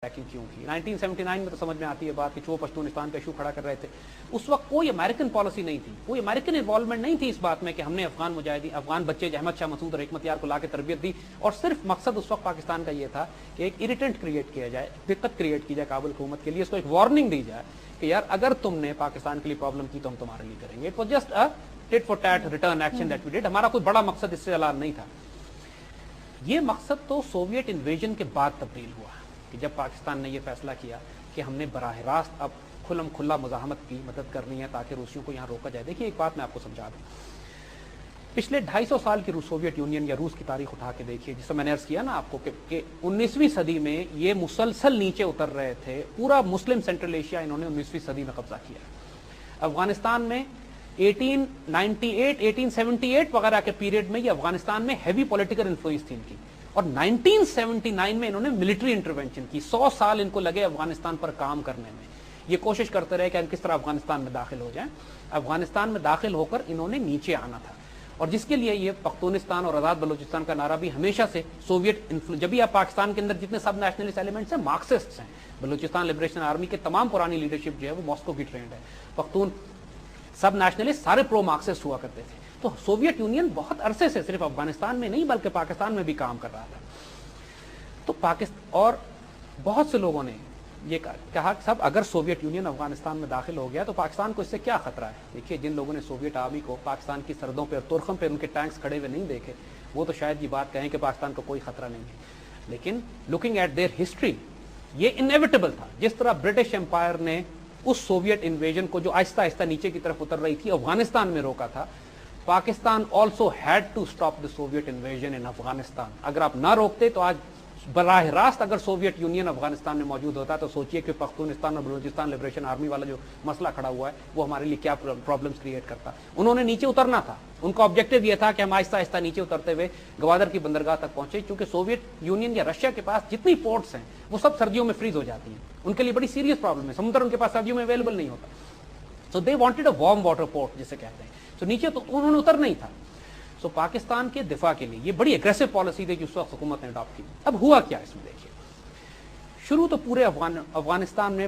کیوں کی 1979 میں تو سمجھ میں آتی ہے بات کہ چو پشتونستان کا ایشو کھڑا کر رہے تھے. اس وقت کوئی امریکن پالیسی نہیں تھی, کوئی امریکن انوالومنٹ نہیں تھی اس بات میں کہ ہم نے افغان مجاہدین, افغان بچے احمد شاہ مسعود اور حکمت یار کو لا کے تربیت دی, اور صرف مقصد اس وقت پاکستان کا یہ تھا کہ ایک اریٹنٹ کریٹ کیا جائے, دقت کریٹ کی جائے کابل حکومت کے لیے, اس کو ایک وارننگ دی جائے کہ یار اگر تم نے پاکستان کے لیے پرابلم کی تو ہم تمہارے لیے کریں گے. It was just a tit for tat return action that we did. ہمارا کوئی بڑا مقصد اس سے اعلان نہیں تھا. یہ مقصد تو سوویٹ انویژن کے بعد تبدیل ہوا کہ جب پاکستان نے یہ فیصلہ کیا کہ ہم نے براہ راست اب کھلم کھلا مزاحمت کی مدد کرنی ہے تاکہ روسیوں کو یہاں روکا جائے. دیکھیے ایک بات میں آپ کو سمجھا دوں, پچھلے 250 سال کی سوویت یونین یا روس کی تاریخ اٹھا کے دیکھیے, جس سے میں نے عرض کیا نا آپ کو کہ 19ویں صدی میں یہ مسلسل نیچے اتر رہے تھے. پورا مسلم سینٹرل ایشیا انہوں نے 19ویں صدی میں قبضہ کیا. افغانستان میں 1898 1878 وغیرہ کے پیریڈ میں یہ افغانستان میں ہیوی پولیٹیکل انفلوئنس تھی ان کی, اور 1979 میں انہوں نے ملٹری انٹرونشن کی. 100 سال ان کو لگے افغانستان پر کام کرنے میں. یہ کوشش کرتے رہے کہ ہم کس طرح افغانستان میں داخل ہو جائیں. افغانستان میں داخل ہو کر انہوں نے نیچے آنا تھا, اور جس کے لیے یہ پختونستان اور آزاد بلوچستان کا نعرہ بھی ہمیشہ سے سوویٹ جب بھی آپ پاکستان کے اندر جتنے سب نیشنلسٹ ایلیمنٹس ہیں مارکسسٹس ہیں. بلوچستان لبریشن آرمی کے تمام پرانی لیڈرشپ جو ہے وہ ماسکو کی ٹرینڈ ہے. پختون سب نیشنلسٹ سارے پرو مارکسسٹ ہوا کرتے تھے. تو سوویت یونین بہت عرصے سے صرف افغانستان میں نہیں بلکہ پاکستان میں بھی کام کر رہا تھا. تو پاکستان اور بہت سے لوگوں نے یہ کہا کہ صاحب اگر سوویت یونین افغانستان میں داخل ہو گیا تو پاکستان کو اس سے کیا خطرہ ہے. دیکھیے جن لوگوں نے سوویت آرمی کو پاکستان کی سرحدوں پہ اور ترخم پہ ان کے ٹینکس کھڑے ہوئے نہیں دیکھے, وہ تو شاید یہ بات کہیں کہ پاکستان کو کوئی خطرہ نہیں ہے. لیکن لوکنگ ایٹ دیئر ہسٹری یہ انیویٹیبل تھا. جس طرح برٹش امپائر نے اس سوویت انویژن کو جو آہستہ آہستہ نیچے کی طرف اتر رہی تھی افغانستان میں روکا تھا, Pakistan also had to stop the Soviet invasion in Afghanistan. اگر آپ نہ روکتے تو آج براہ راست اگر سوویت یونین افغانستان میں موجود ہوتا تو سوچئے کہ پختونستان اور بلوچستان لبریشن آرمی والا جو مسئلہ کھڑا ہوا ہے وہ ہمارے لیے کیا پرابلمس کریٹ کرتا. انہوں نے نیچے اترنا تھا, ان کا آبجیکٹو یہ تھا کہ ہم آہستہ آہستہ نیچے اترتے ہوئے گوادر کی بندرگاہ تک پہنچے. چونکہ سوویت یونین یا رشیا کے پاس جتنی پورٹس ہیں وہ سب سردیوں میں فریز ہو جاتی ہیں, ان کے لیے بڑی سیریس پرابلم ہے. سمندر ان کے پاس سردیوں میں اویلیبل نہیں ہوتا. So they wanted a warm water port جسے کہتے ہیں. تو نیچے تو انہوں نے اترنا ہی تھا. سو پاکستان کے دفاع کے لیے یہ بڑی اگریسو پالیسی تھی جو اس وقت حکومت نے اڈاپٹ کی. اب ہوا کیا اس میں دیکھیے, شروع تو پورے افغانستان میں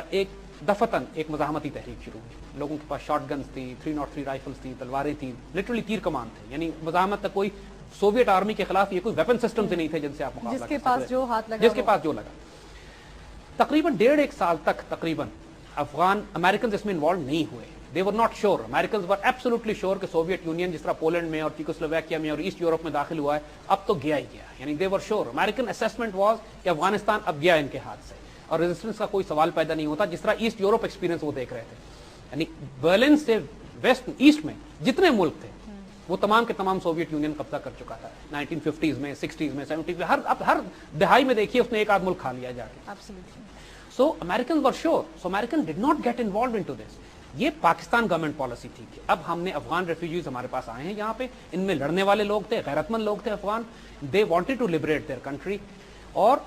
ایک دفتن ایک مزاحمتی تحریک شروع ہوئی. لوگوں کے پاس شارٹ گنز تھی, 303 رائفلز تھی, تلواریں تھیں, لٹرلی تیر کمان تھے. یعنی مزاحمت تک کوئی سوویت آرمی کے خلاف یہ کوئی ویپن سسٹمز نہیں تھے جن سے آپ مقابلہ جس کے پاس جو ہاتھ لگا, جس کے پاس جو لگا. تقریباً 1.5 سال تک تقریباً افغان امریکنز اس میں انوالو نہیں ہوئے. They were not sure. Americans were absolutely sure کہ سوویت یونین جس طرح پولینڈ میں اور چیکوسلوواکیا میں اور ایسٹ یورپ میں داخل ہوا ہے اب تو گیا ہی گیا. یعنی they were sure. American assessment was کہ افغانستان اب گیا ان کے ہاتھ سے, اور ریزسٹنس کا کوئی سوال پیدا نہیں ہوتا. جس طرح ایسٹ یورپ ایکسپیرینس وہ دیکھ رہے تھے, یعنی برلن سے ویسٹ ایسٹ میں جتنے ملک تھے وہ تمام کے تمام سوویت یونین قبضہ کر چکا تھا. 1950s میں, 60s میں, 70s میں, ہر دہائی میں دیکھیے اس نے ایک آدھ ملک کھا لیا جا کے. So Americans were sure. So Americans did not get involved into this. یہ پاکستان گورنمنٹ پالیسی تھی کہ اب ہم نے افغان ریفیوجیز ہمارے پاس آئے ہیں یہاں پہ, ان میں لڑنے والے لوگ تھے, غیرت مند لوگ تھے Afghan. They wanted to liberate their country. اور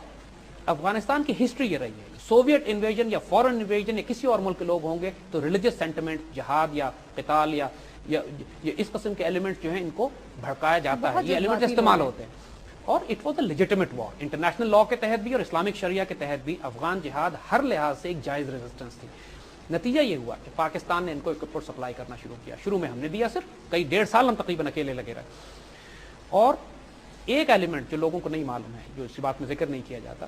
افغانستان کی ہسٹری یہ رہی ہے, سوویت انویژن یا فورن انویژن یا کسی اور ملک کے لوگ ہوں گے تو ریلیجس سینٹیمنٹ, جہاد یا قتال یا اس قسم کے ایلیمنٹس جو ہیں ان کو بھڑکایا جاتا ہے, یہ ایلیمنٹس استعمال ہوتے ہیں. اور it was a legitimate war. International law کے تحت بھی اور اسلامک شریعہ کے تحت بھی افغان جہاد ہر لحاظ سے ایک جائز ریزسٹنس تھی. نتیجہ یہ ہوا کہ پاکستان نے ان کو اکوپمنٹ سپلائی کرنا شروع کیا. شروع میں ہم نے دیا, صرف کئی 1.5 سال ہم تقریباً اکیلے لگے رہے. اور ایک ایلیمنٹ جو لوگوں کو نہیں معلوم ہے, جو اس بات میں ذکر نہیں کیا جاتا,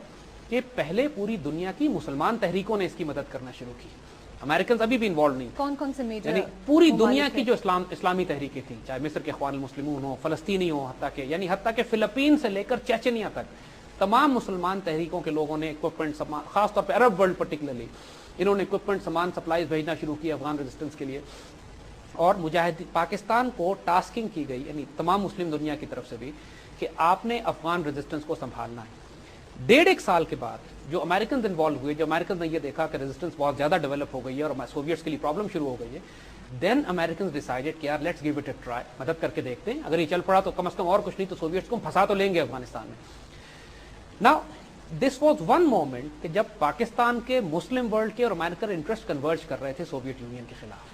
کہ پہلے پوری دنیا کی مسلمان تحریکوں نے اس کی مدد کرنا شروع کی. امریکنز ابھی بھی انوالو نہیں. کون سے میجر, یعنی پوری دنیا کی جو اسلامی تحریکیں تھیں, چاہے مصر کے اخوان المسلمون ہوں, فلسطینی ہوں, حتیٰ کہ فلپین سے لے کر چیچنیا تک تمام مسلمان تحریکوں کے لوگوں نے اکوپمنٹ, خاص طور پہ عرب ورلڈ پرٹیکولرلی, انہوں نے اکوپمنٹ سامان سپلائیز بھیجنا شروع کی افغان ریزسٹنس کے لیے. اور پاکستان کو ٹاسکنگ کی گئی, یعنی تمام مسلم دنیا کی طرف سے بھی, کہ آپ نے افغان ریزسٹنس کو سنبھالنا ہے. 1.5 سال کے بعد جو امریکنز انوالو ہوئے, جو امریکنز نے یہ دیکھا کہ ریزسٹنس بہت زیادہ ڈیولپ ہو گئی ہے اور سوویٹس کے لیے پرابلم شروع ہو گئی ہے, دین امریکنز ڈیسائیڈڈ کہ یار let's give it a try, مدد کر کے دیکھتے ہیں, اگر یہ چل پڑا تو کم از کم اور کچھ نہیں تو سوویٹس کو پھنسا تو لیں گے افغانستان میں. Now this was one moment کہ جب پاکستان کے مسلم ورلڈ کے اور امریکن انٹرسٹ کنورج کر رہے تھے سوویت یونین کے خلاف.